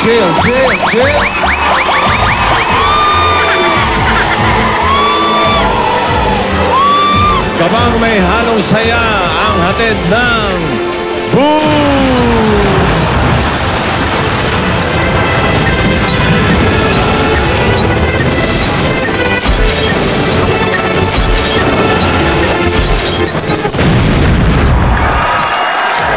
chill, chill, chill. Kabang may halong saya ang hatid ng Boom!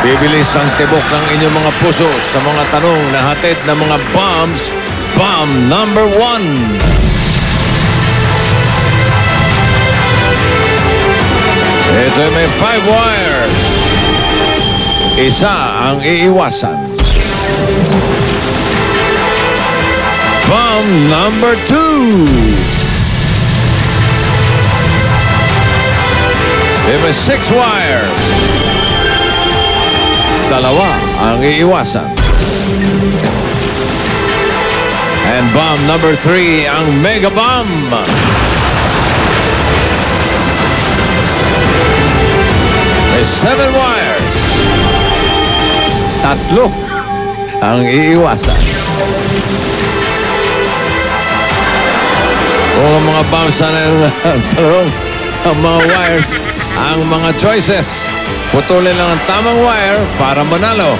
Bibilis ang tibok ng inyong mga puso sa mga tanong na hatid ng mga bombs. Bomb number 1. Ito ay may 5 wires. Isa ang iiwasan. Bomb number 2. It may 6 wires. Dalawa ang iiwasan. And bomb number 3, ang mega bomb. May 7 wires. Tatlo ang iiwasan. Kung ang mga bombs na talong, ang mga wires, ang mga choices. Putulin lang ang tamang wire para manalo.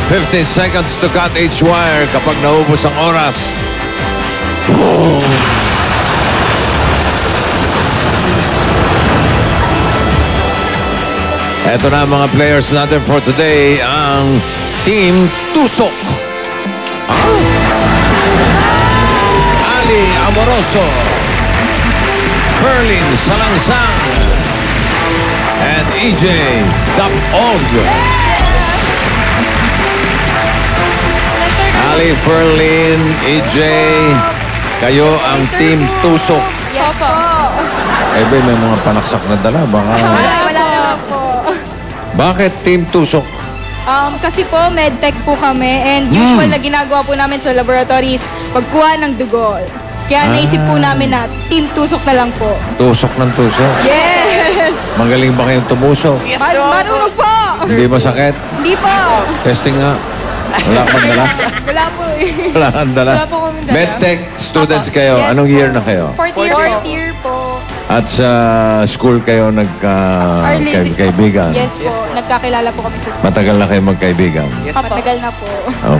15 seconds to cut each wire kapag naubos ang oras. Ito na mga players natin for today, ang Team Tusok. Ali Amoroso, Ferlin Salangsang, and EJ Dapog. Ali, Ferlin, EJ, kayo ang Team Tusok. Yes po. Eh, may mga panaksak na dala. Baka... Wala po. Bakit Team Tusok? Kasi po, medtech po kami and usual na ginagawa po namin sa laboratories pagkuha ng dugo. Kaya naisip po namin na Team Tusok na lang po. Tusok ng tusok. Yes! Magaling ba kayong tumusok? Yes, marunong po! Hindi masakit? Hindi po. Testing nga. Wala kang dala? Wala po eh. Wala kang dala? Wala po kami dala. Medtech students kayo. Yes, Anong po. year na kayo? Fourth year po. At sa school kayo nagkaibigan? Yes po. Nagkakilala po kami sa school. Matagal na kayo magkaibigan? Yes, matagal na po.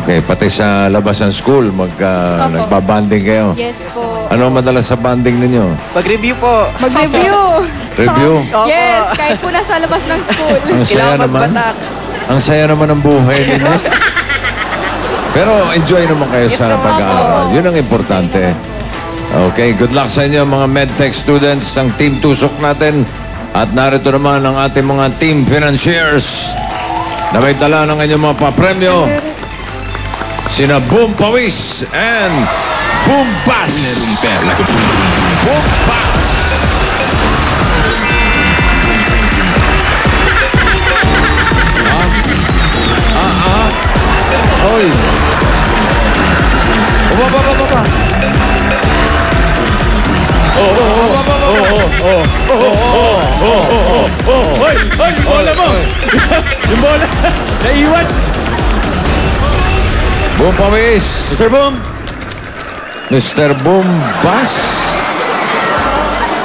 Okay. Pati sa labas ng school, nagbabanding kayo? Yes po. Ano madalas sa banding ninyo? Mag-review po. Mag-review. Review? Yes, kahit po nasa labas ng school. Ang saya Kailangan naman. magbatak. Ang saya naman ng buhay ninyo. Pero enjoy naman kayo sa pag-aaral. Yun ang importante. Okay, good luck sa inyo mga medtech students ng Team Tusok natin. At narito naman ang ating mga team financiers na may dala ng inyong mga papremyo. Sina Boom Pawis and Boom Bass. Boom Bass. Oy. Baba. Hoy, yung bola mo! Yung bola! Naiwan! Boom Pawis. Sir Boom! Mr. Boom Bass.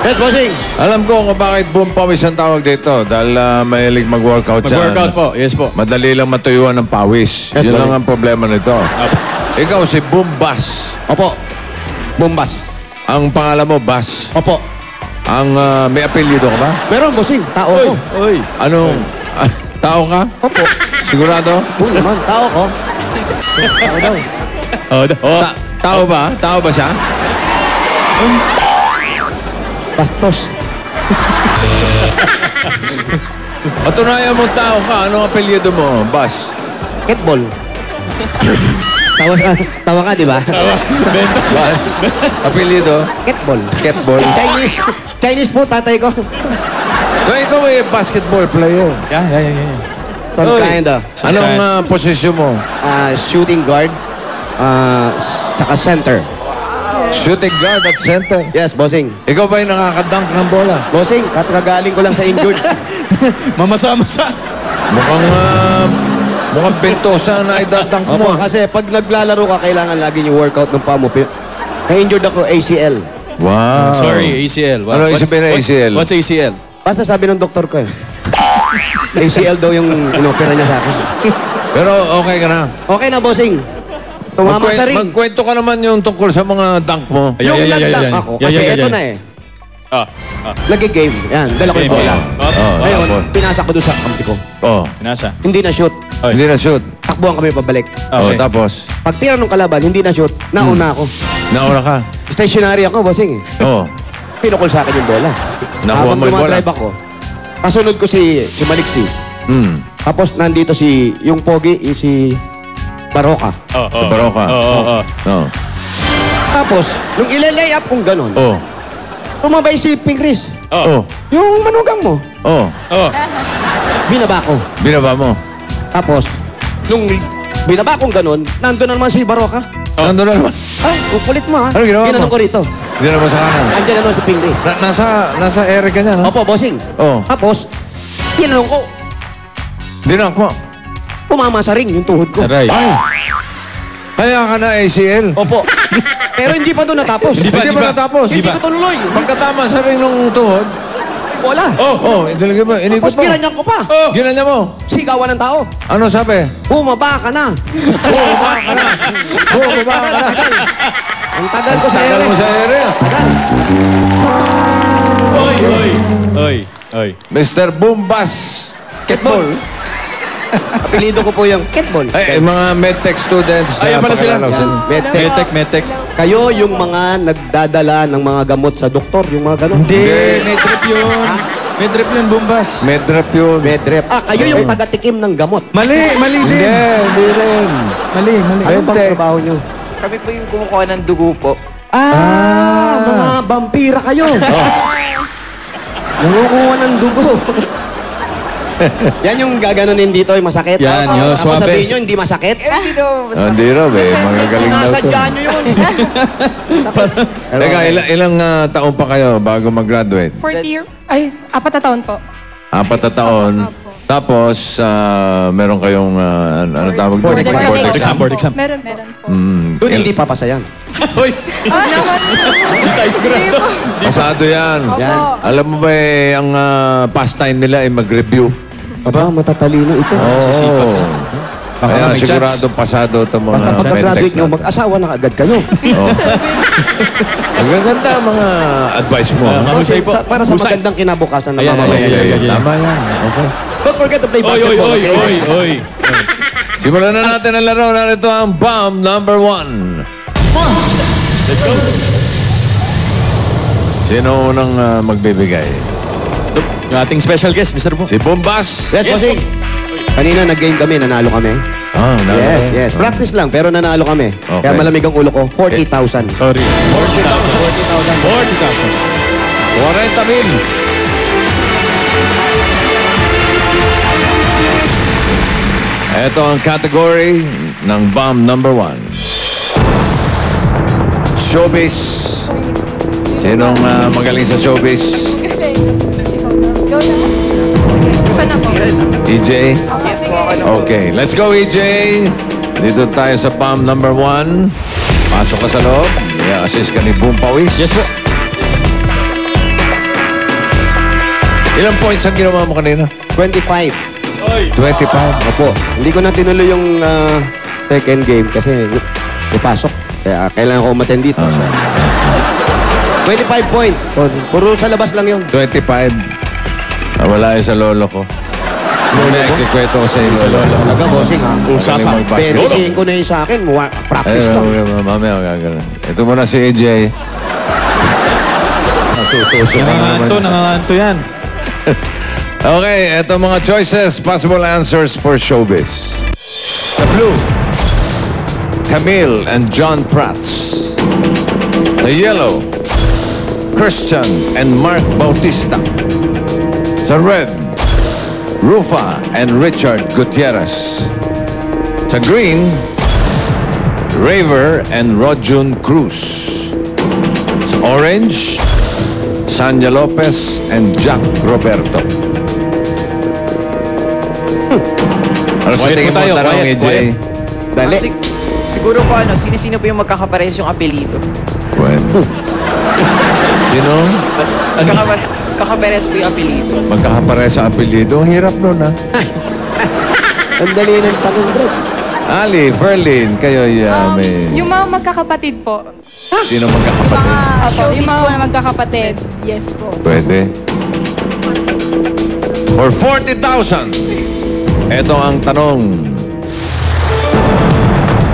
Yes, bossing! Alam ko kung bakit Boom Pawis ang tawag dito. Dahil mahilig mag-workout siya. Mag-workout po, yes po. Madali lang matuyuan ng pawis. Yes, Yun bossing. lang ang problema nito. Ikaw si Boom Bass. Opo. Bombas. Ang pangalan mo, Bass. Opo. Ang may apelyido ka ba? Meron, bossing. Tao ko. Oy! Anong... tao ka? Opo. Sigurado? Oo naman, tao ko. Tao daw. Tao ba? Tao ba siya? Bastos. Patunayan mo tao ka. Anong apelyido mo, Bass? Ketball. Tawa ka, di ba? Bass? Apelyido? Ketball. Ketball? Chinese po, tatay ko. So ikaw ay basketball player. Yeah. Some kind of. Anong posisyon mo? Shooting guard. Tsaka center. Shooting guard at center. Yes, bossing. Ikaw ba yung nakakadunk ng bola? Bossing, kakagaling ko lang sa injured. Mamasa-masa! Mukhang Mukhang bentosa na idatank Opo, mo. kasi pag naglalaro ka, kailangan lagi yung workout ng paa mo. Na-injured ako, ACL. Wow. Sorry, ACL. Ano ibig sabihin ng ACL? What's ACL? Basta sabi ng doktor ko eh. ACL daw yung inopera niya sa akin. Pero okay ka na. Okay na, bossing. Tumama sa ring. Magkwento ka naman yung tungkol sa mga dunk mo. Ay, Yung ay, ay, ay, nagdunk ay. ako, Yan, kasi yan, yan, ito yan. na eh. Ah, Nag-game. Yan, dala ko yung Game, bola. game. Oh, Ngayon, tapos. pinasa ko doon sa kampi ko. Oh. Nasa? Hindi na shoot. Oy. Hindi na shoot. Takbuhan kami pabalik. Oh, Okay. tapos. Pag tira ng kalaban, hindi na shoot. Nauna ako. Nauna ka. Stationary ako, bossing. Oh. Pinukol sa akin yung bola. Nakuha Habang mo yung bola. dumadrive ako, kasunod ko si Maliksi. Hmm. Tapos nandito yung Pogi, si Baroka. Oh, Sa Baroka. Oo. Oh. Tapos, nung ilelay up kong ganun, Oh. tumabay si Pink Chris. Oh. Yung manugang mo, Oh. Oh. binaba ko. Binaba mo. Tapos, nung binaba kong ganun, nandun na naman si Baroka. Nandun na naman. Ay, kukulit mo ha. Ano ginawa mo? Ginanong ko rito. Hindi na naman sa kanan. Andyan na naman si Pink Chris. Nasa ere ka niya, no? Opo, bossing. Oh. Tapos, ginanong ko, Dinunk mo. umama sa ring yung tuhod ko. Aray. Ay! Kaya ka na ACL. Opo. Pero hindi pa doon natapos. Hindi Hindi di pa ba? natapos. Hindi ko tuloy. Pagkatama sa ring ng tuhod, Wala. oh, itilagay mo, inikot Tapos mo. ginanyan ko pa. Ginanya mo. Sigawan ng tao. Ano sabi? Bumaba ka na. Bumaba ka na. Bumaba ka na. Ang tagal ko sa Tagal ere. mo sa ere. Tagal. Oy, oy. Oy, oy. Mr. Boombas. Ketball. Apelido ko po yung Ketball. Ay, mga medtech students. Ayan pala sila. pakilala ko Yan. Medtech. Metek, metek. Kayo yung mga nagdadala ng mga gamot sa doktor, yung mga ganun. Hindi, Hindi. may drip yun. May drip yun, Bumbas. Medrep yun. Medrep. Kayo yung taga-tikim ng gamot. Mali, mali Hindi, din. hindi rin. Mali, mali. Ano bang Medtech. trabaho nyo? Kami po yung kumukuha ng dugo po. Mga vampira kayo. Nangukuha ng dugo. Yan yung gaganunin dito, yung masakit. Yan, yung Tapos swabes. sabihin nyo, hindi masakit. Eh, hindi daw. Ah, Hindi raw eh. Mga galing daw to. Nasadya nyo yun. Teka, ilang taon pa kayo bago mag-graduate? 4th year? Ay, 4 na taon po. 4 na taon. Opo. Tapos, meron kayong, ano tawag doon? Board exam. Board exam, board exam. Meron po. Doon hindi papasa yan. Hoy, Ah, naman. hindi tayo sigurado. Hindi po. Pasado yan. Yan. Opo. Alam mo ba eh, ang pastime nila ay mag-review. Aba, matatalino ito. Sisipag na. Baka Kaya may chance. siguradong pasado itong mga Basta pagka-graduate medtechs nyo, natin. mag-asawa na agad kayo. Oh. Ang gaganda ang mga advice mo. Ah, ha? Mahusay po. Para sa Husay. magandang kinabukasan na Ayan, mamamayan. ayan, ayan. Tama yan. Okay. Don't forget to play Oy, oy, basketball. oy, okay? oy, oy. Simulan na natin ang laro. Narito ang bomb number 1. Let's go. Sino unang magbibigay? Yung ating special guest, Mr. Bo. Si Bombas. Yes, bossing. Kanina nag-game kami, nanalo kami. Ah, Yes, yes. Practice lang, pero nanalo kami. Okay. Kaya malamig ang ulo ko, 40,000. Sorry. 40,000. 40,000. Ito ang category ng bomb number 1. Showbiz. Sinong magaling sa showbiz? Go na. Siya na po. EJ? Yes po, ako lang po. Okay, let's go EJ. Dito tayo sa bomb number 1. Pasok ka sa loob. I-assist ka ni Boom Pawis. Yes po. Ilang points ang ginawa mo kanina? 25. Oy. 25. Opo. Hindi ko na tinuloy yung second game kasi napasok. Kaya kailangan ko umattend dito. 25 points. Puro sa labas lang yun. 25. Wala yun sa lolo ko. Lolo ko? Kikwento ko sa iyo. Sa lolo. Talaga, bossing ha. Usapan. Benisihin ko na yun sa akin. Practice lang. Mamaya gagawin. Ito muna si AJ. Natutusok ka na naman. Nanganganto yan. Okay, ito mga choices, possible answers for showbiz. Sa blue, Camille and John Prats. The yellow, Christian and Mark Bautista. Sa red, Rufa and Richard Gutierrez. Sa green, Raver and Rojun Cruz. Sa orange, Sanya Lopez and Jack Roberto. Ano Para sa Quiet tingin po mo tayo, tanong, quiet, AJ. quiet. Dali. Siguro po sino-sino po yung magkakaparehas yung apelido? Bueno. Sino? Kakaparehas po yung apelido. Magkakapare sa apelido. Ang hirap nun, ha? Ang dali ng tanong, bro. Ali, Ferlin, kayo may... Yung mga magkakapatid po. Sino magkakapatid? Mga showbiz po na magkakapatid. Yes po. Pwede. For 40,000. Ito ang tanong.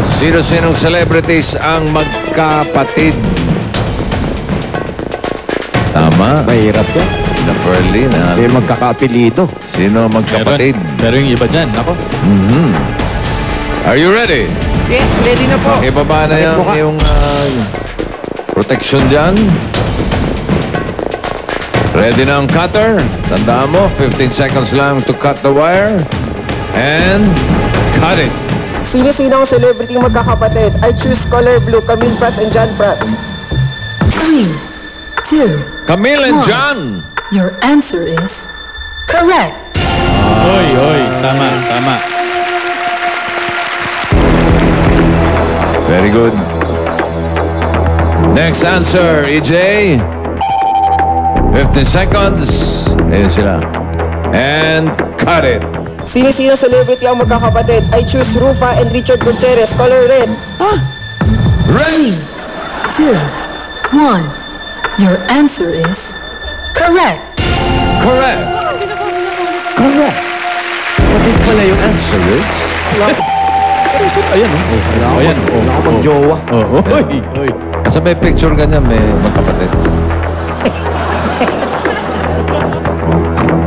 Sino-sinong celebrities ang magkapatid? Tama. Mahirap yan. Na Ferlin, ha? May magkakaapelido. Sino ang magkapatid? Pero yung iba dyan, ako. Are you ready? Yes, ready na po. Ibaba na Bakit mukha? yung protection dyan. Ready na ang cutter. Tandaan mo, 15 seconds lang to cut the wire. And cut it. Sino-sino ang celebrity yung magkakapatid? I choose color blue, Camille Prats and John Prats. 3, 2, Camille and John. your answer is correct. Oy, oy. Tama, tama. Very good. Next answer, EJ. 15 seconds. Ayun sila. And cut it. Sino-sino celebrity ang magkakapatid? I choose Rufa and Richard Gutierrez, color red. Ready? 2, 1, your answer is correct. Correct. Correct. Kapit pala yung answer, Rich. Ayan, oh. Ayan, oh. Wala ka mag-jowa. Oh, oy, oy. Kasi may picture ganyan, may magkapatid.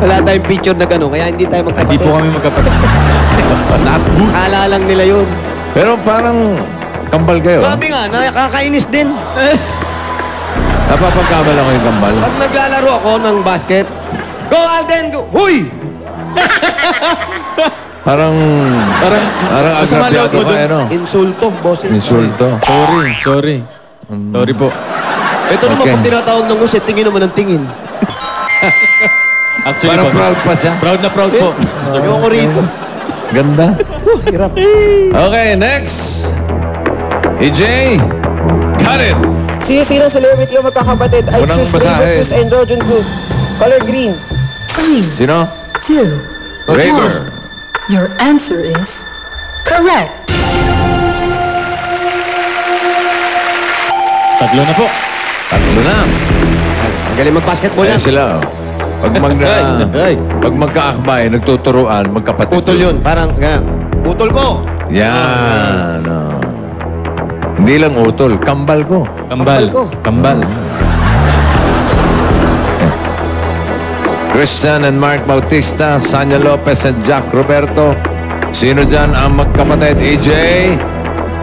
Wala tayong picture na gano'n, kaya hindi tayo magkapatid. Hindi po kami magkapatid. Not good. Akala lang nila yun. Pero parang kambal kayo. Grabe nga, nakakainis din. Napapagkamala ko yung kambal. Pag naglalaro ako ng basket, go Alden, go! Huy! Parang masama agrabyado loob mo ka, dun. ano? Insulto, bossing. Insulto. Sorry, sorry. Sorry po. Ito naman Okay. pag tinatawag ng gusit, tingin naman ng tingin. Actually Parang po. proud pa siya. Proud na proud po. Ewan ko rito. Ganda. Hirap. Okay, next. EJ, cut it. Sino-sino celebrity yung magkakapatid? I Unang choose basahin. Raver Cruz and Georgian Cruz, color green. 3, Sino? 2, Raver. your answer is correct. Tatlo na po. Tatlo na. Ang galing mag-basketball Ayan yan. sila. oh. Ay. Pag magkaakbay, nagtuturuan, magkapatid. Putol yun. Parang, ganyan. Putol ko. Yan. oh. Hindi lang utol, kambal ko. Kambal. ko. Kambal. Christian and Mark Bautista, Sanya Lopez and Jack Roberto. Sino dyan ang magkapatid? AJ,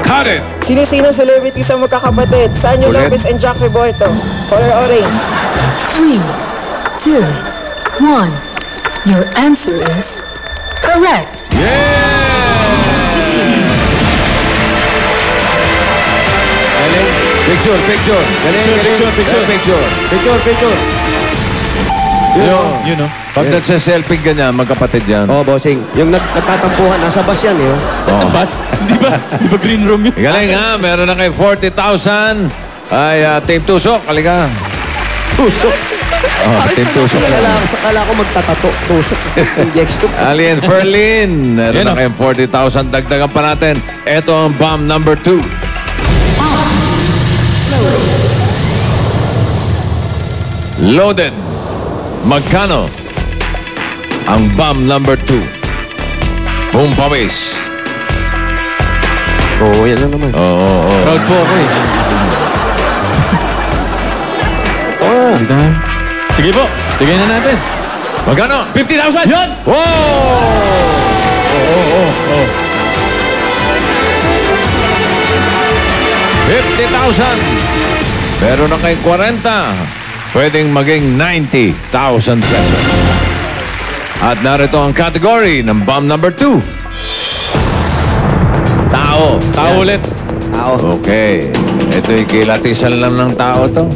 cut it! Sino-sino celebrities ang magkakapatid? Sanyo Ulit. Lopez and Jack Roberto, color orange. 3, 2, 1, your answer is correct. Galing. Picture, picture. Galing, galing. Picture. Picture, picture. Yun, oh. Pag nagsa-selfie ganyan, magkapatid yan. Oh, bossing. Yung nagtatampuhan, nasa bus yan eh. Oh. Bas? Di ba? Di ba green room yun? Galing ha, meron na kayo 40,000. Ay, Team Tusok, halika. Tusok. Oh, Team Tusok. Akala ko magtatato. Tusok. Injection. Ali and Ferlin, meron Yan, na oh. kayong 40,000. Dagdagan pa natin. Ito ang bomb number 2. Loaded. Magkano ang bomb number 2? Boom pawis. Oo, yan lang naman. Oo. Proud po ako eh. Ah, Sige po. Tigay na natin. Magkano? 50,000! Yan! Wow! Oh. 50,000. Meron na kay 40. Pwedeng maging 90,000 pesos. At narito ang category ng bomb number 2. Tao. Tao ulit. tao. Okay. Ito'y kilatisan lang ng tao to.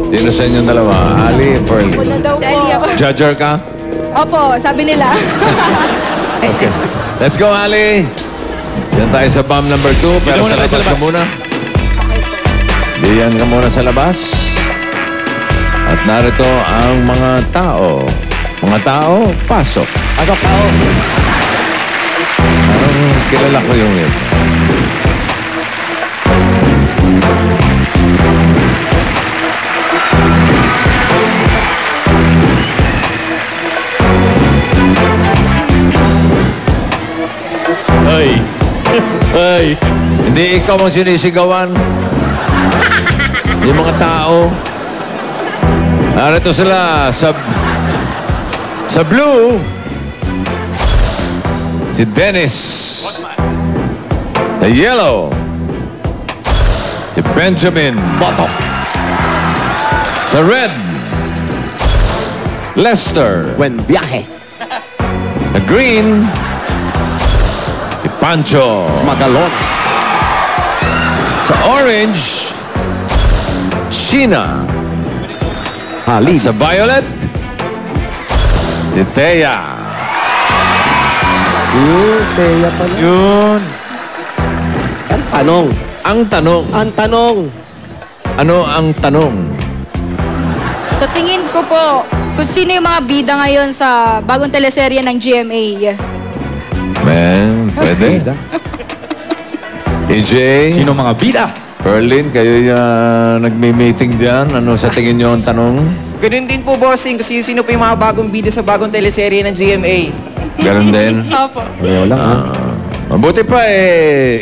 Sino sa inyong dalawa? Ali, Pearly. Ako na daw po. Judger ka? Opo, sabi nila. Okay. Let's go, Ali. Yan tayo sa bomb number 2. Pero muna sa tayo sa labas ka labas. muna. Diyan ka muna sa labas. At narito ang mga tao. Mga tao, pasok. Ako, tao. Kilala ko yung ito. Ay. Ay. Hindi ikaw ang sinisigawan. Yung mga tao. Narito sila sa blue. Si Dennis. Sa yellow. Si Benjamin. Boto. Sa red. Lester. Buen viaje. Sa green. Si Pancho. Magalona. Sa orange. Sheena. Halid. Sa violet. Si Thea. Teya pala. Yun. Ang tanong. Ang tanong. Ang tanong. Ano ang tanong? Sa tingin ko po, kung sino yung mga bida ngayon sa bagong teleserye ng GMA. Man, pwede. EJ, Sino mga bida? Perlin, kayo nagmi-meeting dyan. Ano sa tingin nyo ang tanong? Ganun din po, bossing, kung sino po yung mga bagong bida sa bagong teleserye ng GMA. Ganun din. Opo. Ayaw lang, ha? Mabuti pa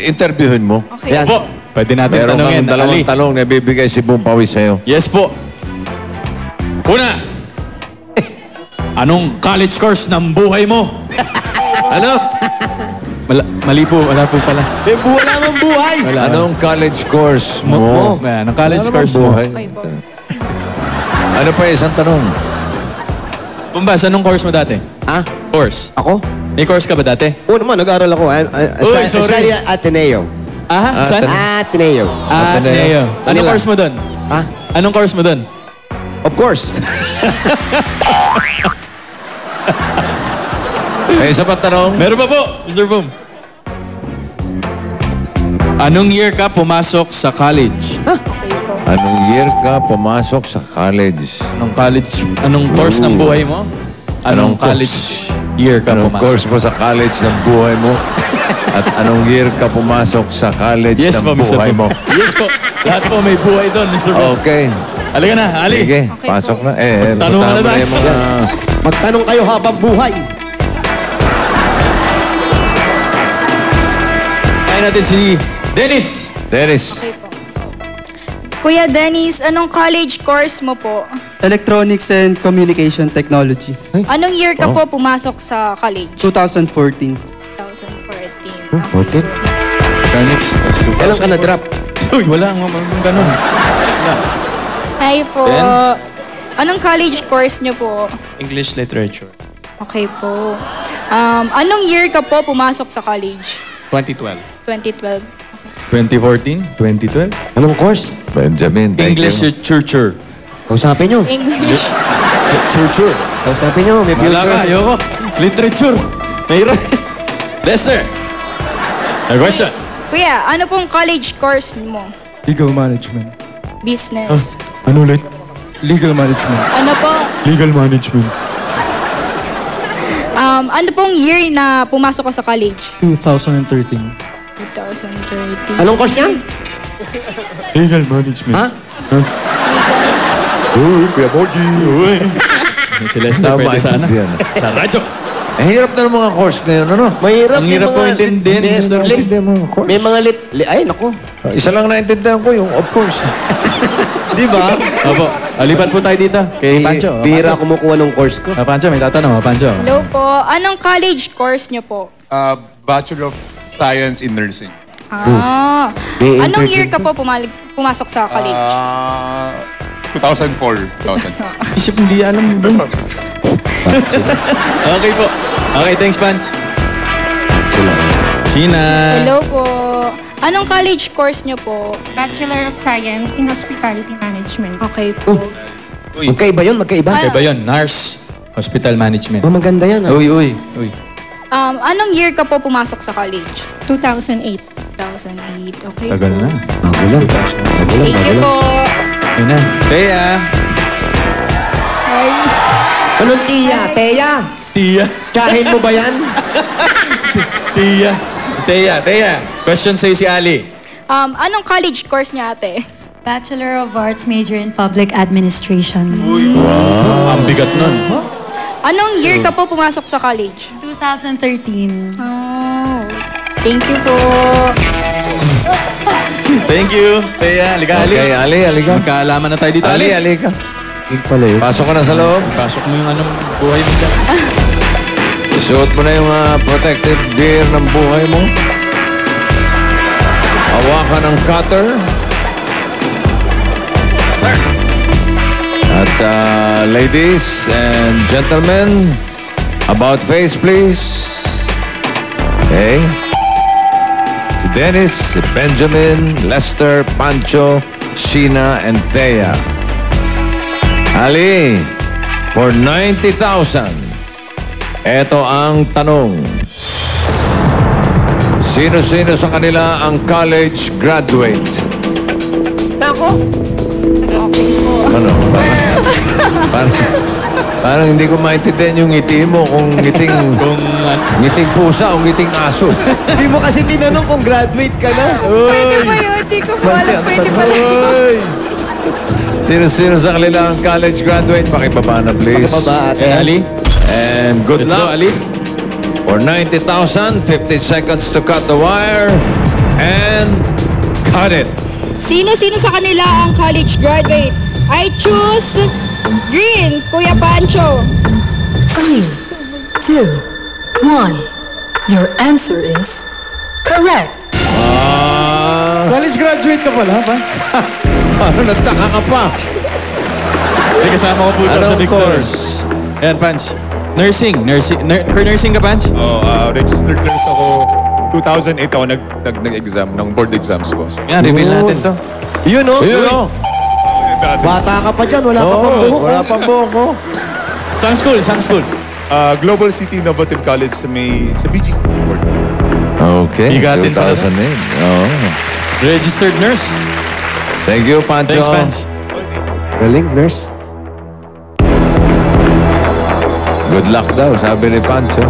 interviewin mo. Okay. Yan. Po. Pwede natin Meron tanungin, kang dalawang Ali. tanong na bibigay si Bumpawi sa'yo. Yes po. Una. Anong college course ng buhay mo? Ano? Mali po, wala po pala. Eh, wala mang buhay. Wala. Anong college course mo? Anong college Ano course naman mo? buhay? Okay po. Ano pa isang tanong? Bumbas, anong course mo dati? Ha? Course. Ako? May course ka ba dati? Oo naman, nag-aaral ako. Uy, sorry. Study at Ateneo. Ah, saan? Ateneo. Ateneo. Anong Manila. course mo doon? Ha? Anong course mo doon? Of course. May isa pa tanong? Meron pa po, Mr. Boom. Anong year ka pumasok sa college? Anong year ka pumasok sa college? Anong course ng buhay mo? Anong Anong college year ka Anong pumasok? course mo sa college ng buhay mo? At anong year ka pumasok sa college Yes ng po, Mr. buhay Boom. mo? Yes po. Lahat po may buhay doon, Mr. Boom. Okay. Halika na, Ali. Sige, Okay pasok po. na. Tanungan na puntahan mo tayo. yung mga... Magtanong kayo habang buhay. Kaya natin si Dennis. Dennis. Kuya Dennis, anong college course mo po? Electronics and Communication Technology. Anong year ka po pumasok sa college? 2014. 2014. Okay. Mechanics. Kailan ka na-drop? Uy, wala nga ganun. Hi po. Ben? Anong college course niyo po? English literature. Okay po. Anong year ka po pumasok sa college? 2012. 2012. 2014? 2012? Anong course? Benjamin, thank English you. literature. Kausapin nyo. English. Literature. Kausapin nyo. May Wala ka, future. ayoko. Literature. Mayroon. Lester. A question. Kuya, ano pong college course mo? Legal Management. Business. Ano ulit? Legal Management. Ano po? Legal Management. Ano pong year na pumasok ka sa college? 2013. 2013. Anong course yan? Legal Management. Ha? Kuya Borgie. Si Lester Tama, pwede sana. intindihan. Sa radyo. Hirap na ng mga course ngayon, ano? Mahirap. Ang hirap po intindihin, Mr. Hindi mo mga course. May mga ay, naku. Isa lang naintindihan ko, yung of course. Di ba? Opo. Alipat po tayo dito. Kay Pancho. Bira kumukuha ng course ko. Pancho, may tatanong. Pancho. Hello po. Anong college course niyo po? Bachelor of Science in Nursing. May Anong interview year ka po pumasok sa college? 2004. 2004. Isip hindi alam mo doon. Okay po. Okay, thanks, Panch. China. Hello po. Anong college course niyo po? Bachelor of Science in Hospitality Management. Okay po. Magkaiba yun, magkaiba. Okay ba yun? NARS. Hospital Management. Oh, maganda yan. Uy. Anong year ka po pumasok sa college? 2008. 2008. Okay Tagal po. na. Bago lang. Thank you po. Yun na. Teya. Ay. Anong tiya? Teya? Tia. Tsahin mo ba yan? Tia. Teya. Question sa'yo si Ali. Anong college course niya, ate? Bachelor of Arts major in Public Administration. Ang bigat nun. Anong year ka po pumasok sa college? 2013. Oh. Thank you po. Thank you. Teya, halika Ali. Okay, Ali, halika. Magkaalaman na tayo dito. Ali, halika. Yung pala yun. Pasok ka na sa loob. Pasok mo yung anong buhay mo dyan. Isuot mo na yung protective gear ng buhay mo. Hawakan ng cutter. At ladies and gentlemen, about face please. Okay. Si Dennis, si Benjamin, Lester, Pancho, Sheena, and Thea. Ali, for 90,000. Ito ang tanong. Sino-sino sa kanila ang college graduate? Ako? Ano? Parang hindi ko maintindihan yung ngiti mo kung ngiting pusa o ngiting aso. Hindi mo kasi tinanong kung graduate ka na. Pwede ba yun? Hindi ko po alam. Pwede ba yun? Sino-sino sa kanila ang college graduate? Pakibaba na please. Pakibaba, ate. Ali. And good Let's go, luck. Ali. For 90,000, 50 seconds to cut the wire. And cut it. Sino-sino sa kanila ang college graduate? I choose green, Kuya Pancho. 3, 2, 1. Your answer is correct. College graduate ka pala, pa? Parang nagtaka ka pa. May kasama ko po daw sa Anong Victor. course? Ayan, Panch. Nursing. Nursing ka, Panch? Registered nurse ako. 2008 ako nag-exam, ng board exams ko. So, Yan, reveal natin to. Yun, oh. Ayun o. Bata ka pa dyan. Wala pa pang buhok. Wala pang buhok oh. Sang school. Global City Innovative College sa BGC board. Okay. Bigatin pala. 2008. Oo. Registered nurse. Thank you, Pancho. Thanks, Panch. Galing, nurse. Good luck daw, sabi ni Pancho.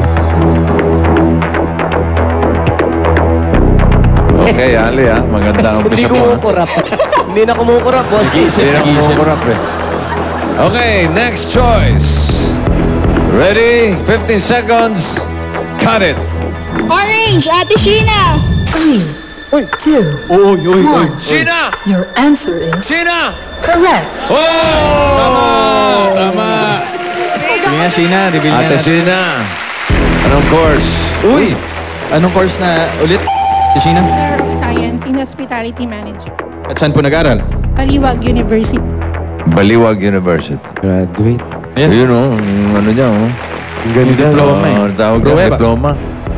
Okay, Ali ha. Maganda ang Hindi umpisa mo. ha? kumukurap. Hindi na kumukurap, boss. Hindi na kumukurap eh. Okay, next choice. Ready? 15 seconds. Cut it. Orange, Ate Sheena. 3, 2, Uy. 1. Sheena! Your answer is Sheena! correct. Oh! Tama. Sige nga, Sheena. Reveal nga Ate natin. Sheena. Anong course? Uy! Anong course na ulit? Si Sheena? Bachelor of Science in Hospitality Management. At saan po nag-aral? Baliwag University. Baliwag University. Graduate. Ayan. Ayun o, ang ano niya o. Ang ganda. Diploma eh. Tawag niya, Pruweba. diploma.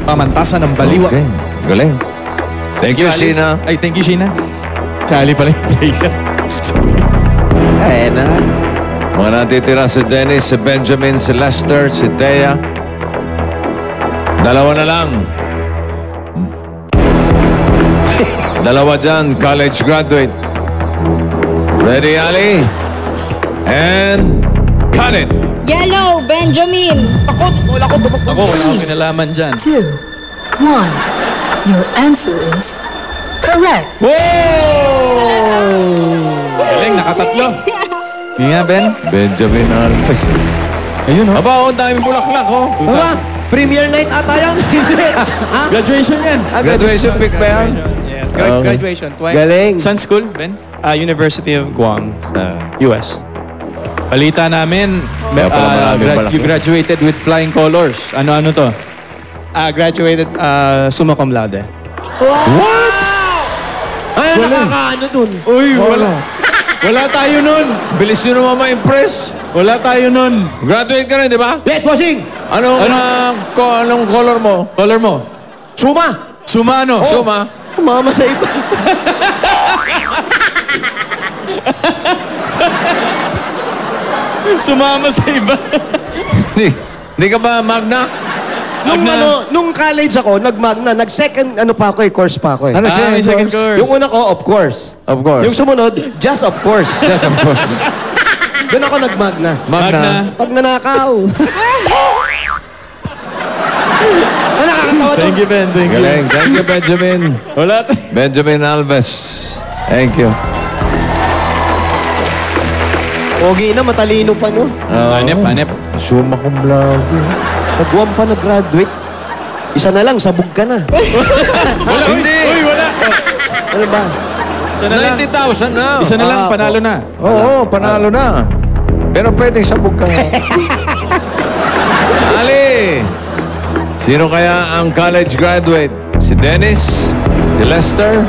Pamantasan ng Baliwag. Okay, galing. Thank you, Ali. Sheena. Ay, thank you, Sheena. Chali pala yung player. Ayan na. Mga natitira si Dennis, si Benjamin, si Lester, si Thea. Dalawa na lang. Dalawa dyan, college graduate. Ready, Ali? And cut it. Yellow, Benjamin. Ako, wala akong kinalaman dyan. 2, 1. Your answer is correct. Whoa! Galing, nakatatlo. Hindi nga, Ben. Benjamin Alves. Ayun, oh. Aba, ang daming bulaklak, oh. Aba, premiere night ata yan. Hindi. Ha? Graduation yan. Graduation pic ba yan? Yes, Okay. graduation. Galing. Saan school, Ben? University of Guam sa US. Balita namin, Kaya pala maraming balaklak. you graduated with flying colors. Ano-ano to? Graduated summa cum laude. What? Ay, nakakaano dun. Uy, wala. Wala tayo nun. Bilis nyo naman ma-impress. Wala tayo nun. Graduate ka rin, di ba? Yes, bossing. Anong color mo? Color mo? Suma. Sumano. Suma? Mama sa iba. Sumama sa iba. Hindi ka ba magna? Nung college ako, nag-magna, nag-second, course pa ako eh. Ano siya? may second course. Yung una ko, of course. Of course. Yung sumunod, just of course. Yes, of course. Doon ako nag-magna. Magna. Pag nanakaw. Nakakatawa to. Thank you, Ben. Thank you. Galing. Thank you, Benjamin. Wala. Benjamin Alves. Thank you. Pogi na, matalino pa, no? Hanep. Summa cum laude. Nagwam pa nag-graduate. Isa na lang, sabog ka na. Hindi. Uy, wala. Ano ba? Isa na lang. 90,000 na. Isa na lang, panalo na. Oo, panalo na. Pero pwedeng sabog ka nga. Ali! Sino kaya ang college graduate? Si Dennis, si Lester,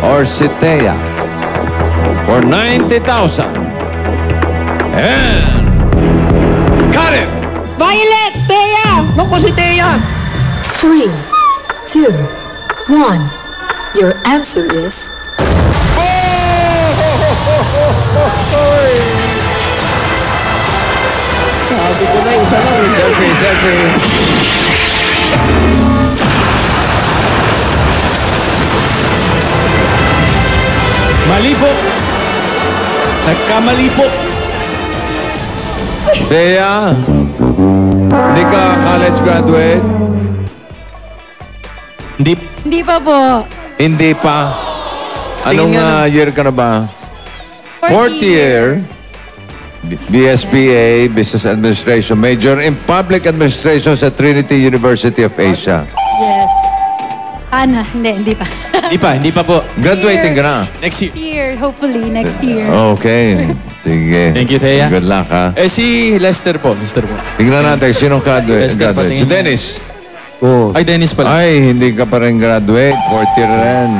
or si Thea? For 90,000. And... Cut it! Violet! Thea! Naku, si Thea! 3, 2, 1. Your answer is Sabi ko na, isa lang. Selfie. Mali po. Nagkamali po. Thea, hindi ka college graduate? Hindi. Hindi pa po. Hindi pa. Anong Tingin nga year ka na ba? Fourth year. BSBA, Business Administration, major in Public Administration sa Trinity University of Asia. Yes. Hindi pa. Hindi pa po. Graduating ka na? Next year. Year, hopefully, next year. Okay. Sige. Thank you, Thea. Good luck, ha? Si Lester po. Lester po. Tingnan natin, sinong Lester, graduate? Si patingin. Dennis. Oh. Ay, Dennis pala. Ay, hindi ka pa rin graduate. Fourth year rin.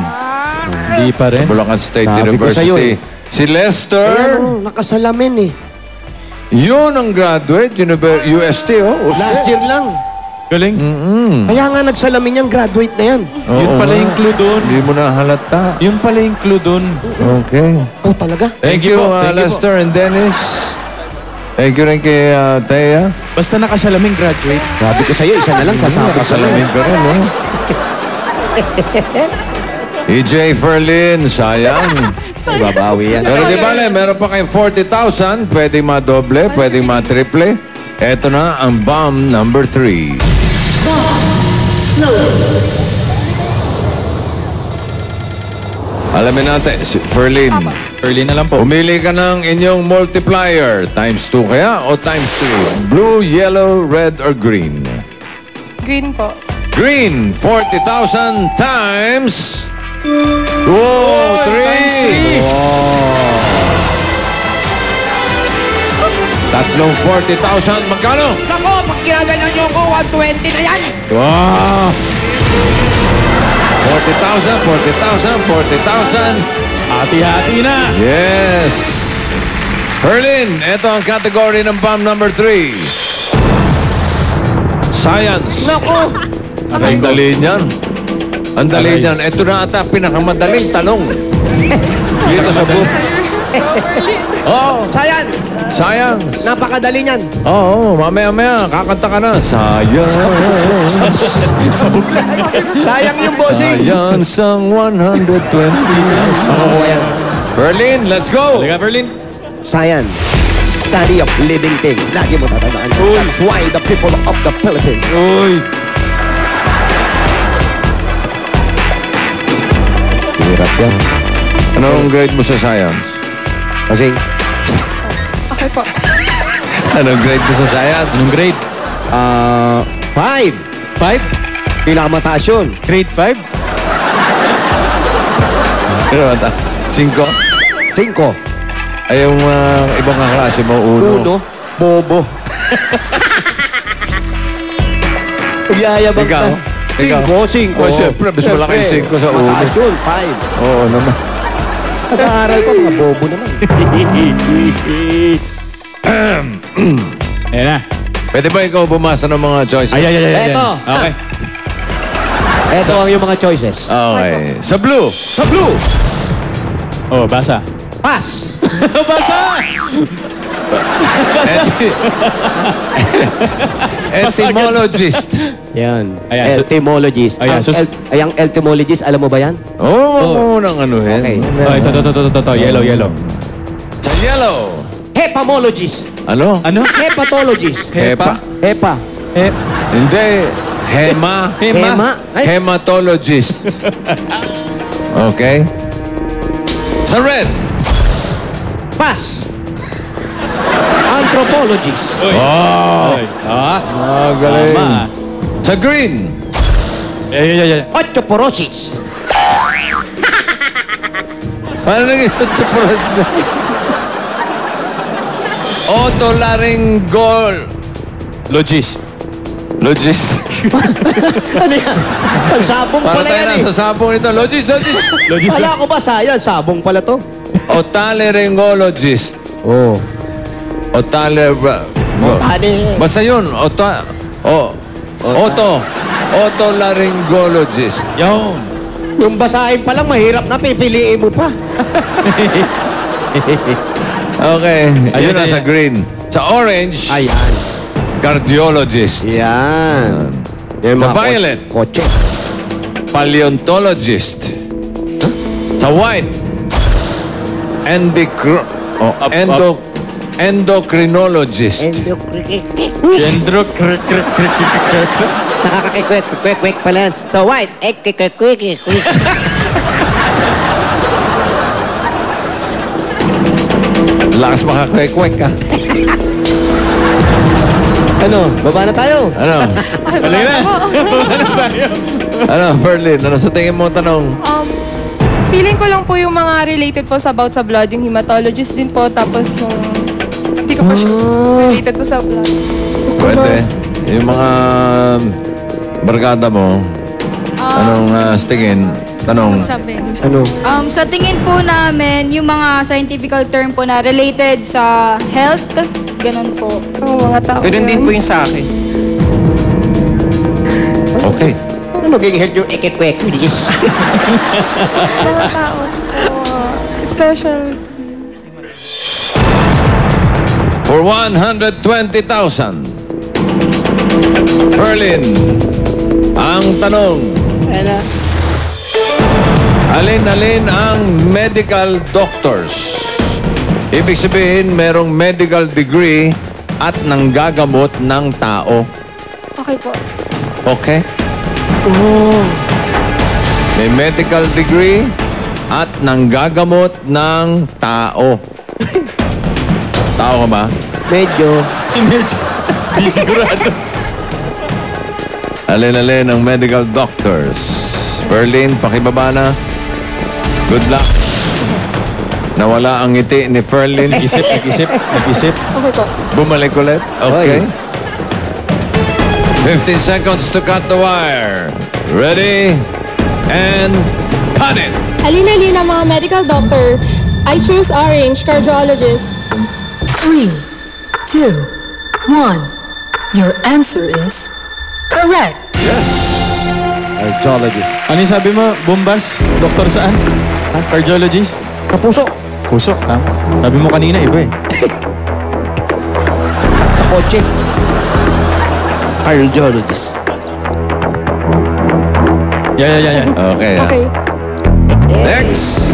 Hindi pa rin. Bulacan State Sabi ko University. sa'yo, eh. Si Lester, Nakasalamin eh. yun ang graduate, UST, oh. Last year lang. Galing. Kaya nga nagsalamin yung graduate na yan. Yun pala yung clue doon. Hindi mo na halata. Yun pala yung clue doon. Okay. Oh, talaga? Thank you, Thank you po. Lester and Dennis. Thank you rin kay Thea. Basta nakasalaming graduate. Sabi ko sa'yo, isa na lang sasabit Kasalamin ka rin, no? EJ Ferlin, sayang. Babawi yan. Pero di bale, meron pa kayong 40,000. Pwedeng madoble, pwedeng matriple. Ito na ang bomb number 3. Alamin natin, si Ferlin. Early na lang po. Pumili ka ng inyong multiplier. Times 2 kaya o times 3? Blue, yellow, red, or green? Green po. Green, 40,000 times... Whoa, 3! Tatlong 40,000, magkano? Nako, pag ginaganyan niyo ako, 120 na yan! Wow! 40,000, 40,000, 40,000. Hati-hati na. Yes! Herlin, ito ang category ng bomb number 3. Science. Nako! Ang dali niyan. Ang dali niyan. Ito na ata pinakamadaling tanong. Dito sa book. Oh, Science! science. Napakadali niyan. Oo, mamaya-maya, kakanta ka na. Science. Sayang yung bossing. Science ang 120. Makukuha yan. Berlin, let's go! Halika, Berlin. Science. Study of living thing. Lagi mo tatandaan. That's why the people of the Philippines. Uy. Hirap yan. Anong grade mo sa science? Kasi, Okay po. Anong grade mo sa science? Anong grade? 5. 5? Pinakamataas yun. Grade 5? Pero ata, 5? 5. Ay, yung ibang kaklase mo, 1. 1. Bobo. Magyayabang Ikaw? na. Ikaw? 5. Oh, syempre, mas malaki yung 5 sa ulo. Mataas yun, 5. Oo naman. Nag-aaral pa, mga bobo naman. Ayan na. Pwede ba ikaw bumasa ng mga choices? Ay. Eto. Okay. Ito ang yung mga choices. Okay. Sa blue. Sa blue, Oh, basa. pass. Basa! Etymologist. Yan. Ayan, so- Etymologist. Ayan, Ang etymologist, alam mo ba yan? Oo, nang anuhin. Okay. Oh, ito. Yellow. Sa yellow. Hepamologist. Ano? Ano? Hepatologist. Hepa? Hepa. Hindi. Hema. Hema. Ay, Hematologist. Okay. Sa red. pass. Anthropologist. Oh. Galing. Tama. Sa green. Yeah. Osteoporosis. Ano nang ito sa prosa? Otolaryngol. Logist. Ano yan? Ang sabong Para pala tayo yan eh. nasa sabong nito. Logist. Wala ko ba sayang? Sabong pala to. Otolaryngologist. Oo. Otale... Basta yun. Otolaryngologist. Yun. Yung basahin pa lang, mahirap na. Pipiliin mo pa. Okay. Ayun Ayun, na ayun. sa green. Sa orange, Ayan. cardiologist. Yan. Yan Sa mga violet. Kotse. Paleontologist. Sa white, endocrinologist. Gendro. Nakakakikwek pala yan. So, white. Kikwek. Lakas makakwek-kwek ka. Ano? Baba na tayo. Ano? Galing na. Ano, Berlin? Ano sa tingin mo tanong? Feeling ko lang po yung mga related po sa blood, yung hematologist din po, tapos yung... Hindi ko pa related po sa blood. Pwede. Yung mga barkada mo, anong sa tingin? Tanong. Sabi. Ano? Sa tingin po namin, yung mga scientific term po na related sa health, ganun po. Oo, mga tao. Ganun din po yung sa akin. Okay. Ano magiging health yung kikwek? Mga tao. Special. For 120,000. Berlin. Ang tanong. Alin-alin ang medical doctors? Ibig sabihin, merong medical degree at nanggagamot ng tao. Okay po. Okay? May medical degree at nanggagamot ng tao. Tao ka ba? Medyo. Di sigurado. Alin-alin ang medical doctors? Berlin, pakibaba na. Good luck. Nawala ang ngiti ni Ferlin. Nag-isip. Okay po. Bumalik ulit. Okay. 15 seconds to cut the wire. Ready? And cut it. Alin-alin ang mga medical doctor. I choose orange, cardiologist. 3, 2, 1. Your answer is correct. Cardiologist. Ano yung sabi mo? Bombas? Doktor saan? Cardiologist? Kapuso. Puso. Tama. Sabi mo kanina, iba eh. Kotse. Cardiologist. Yeah. Okay. Okay. Next.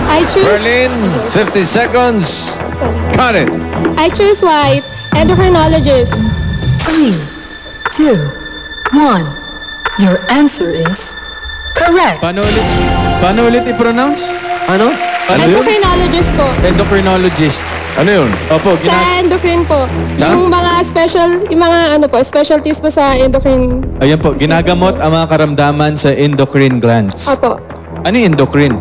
I choose... Berlin, 50 seconds. Cut it. I choose white, endocrinologist. 3, 2, 1. Your answer is correct. Paano ulit i-pronounce? Ano? Ano yun? Endocrinologist po. Endocrinologist. Ano yun? Opo, Sa endocrine po. Yung mga specialties po sa endocrine. Ayan po, ginagamot ang mga karamdaman sa endocrine glands. Opo. Ano yung endocrine?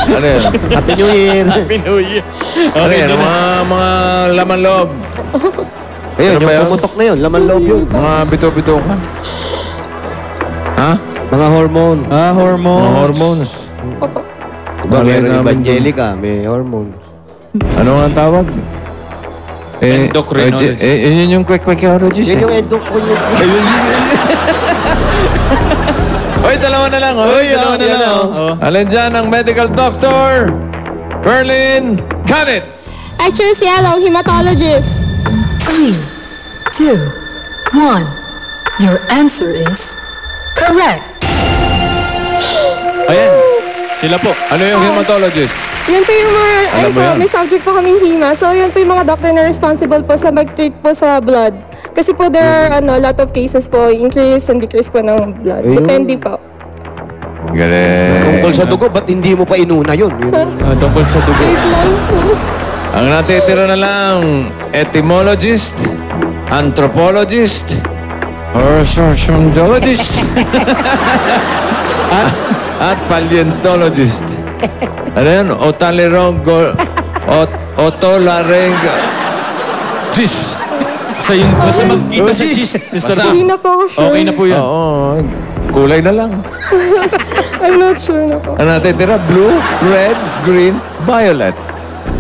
Ano yun? Happy New Year. New Year. Ano yan? Mga laman loob. Ayun, Ano ba yung yun? pumutok na yun. Laman loob yun. Mga bito-bito ka. Ha? Mga hormone. Hormones. Mga hormones. Opo. Diba, Malay meron namin Evangelica, may hormone. Ano nga ang tawag? Endocrinologist. Yun yung quick-quickologist. Yun yung endocrinologist. Hoy, dalawa na lang. Dalawa na lang. Oh. Alin dyan ang medical doctor? Berlin, cut it! I choose yellow, hematologist. 3, 2, 1. Your answer is correct. Ayan. Sila po. Ano yung hematologist? Yan po yung mga, Alam mo yan? may subject po kaming hima. So, yan po yung mga doctor na responsible po sa mag-treat po sa blood. Kasi po there are a lot of cases po, increase and decrease po ng blood. Ayun. Depende po. Galing. Tungkol sa dugo, ba't hindi mo pa inuna yun? Tungkol sa dugo. Wait lang po. Ang natitira na lang, etymologist, anthropologist, or sociologist, at paleontologist. Ano yan? Otolaryngologist. Sa yun, basta magkita sa cheese. Mr. Hindi na po ako sure. Okay na po yan. Oo, kulay na lang. I'm not sure na po. Ang natitira, blue, red, green, violet.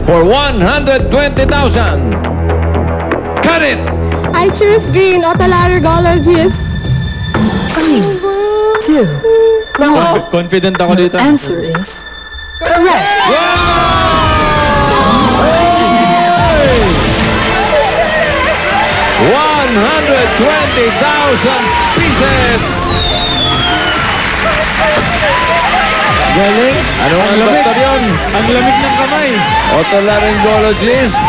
For 120,000. Cut it! I choose green, otolaryngologist. 3, 2, 1. Confident ako Your dito. answer is correct. 120,000 pieces! Galing. Ano ang doktor yun? Ang lamig ng kamay. Otolaryngologist,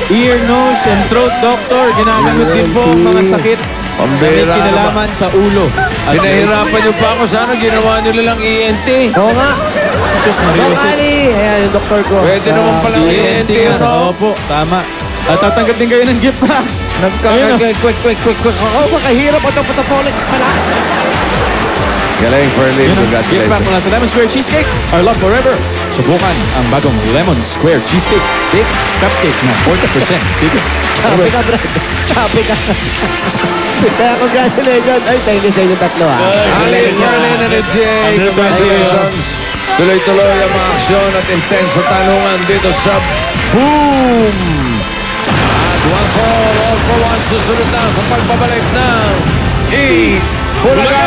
Ear, nose, and throat doctor. Ginagamit din po ang mga sakit na may pambira naman. kinalaman sa ulo. At Pinahirapan niyo pa ako. Sana ginawa niyo lang ENT. Oo nga. Jesus Maria Doc Jose. Ali, ayan yung doktor ko. Pwede naman palang ENT, ano? Opo, tama. At tatanggap din kayo ng gift box. Ayun, Quick. Oo, makahirap. Patapolek pala. Galing, Ferlin. yun ang gift box Congratulations. mula sa Lemon Square Cheesecake. Our love forever. Subukan ang bagong Lemon Square Cheesecake. Big cupcake na 40%. Dito. Sabi ka, Brad. Sabi ka. Kaya congratulations. Ay, thank you sa inyo tatlo, ha. Ali, Ferlin, and Jay. Congratulations. Tuloy-tuloy ang mga aksyon at intenso tanungan dito sa Boom! At one for all for one, susunod na sa pagbabalik ng Eat Bulaga!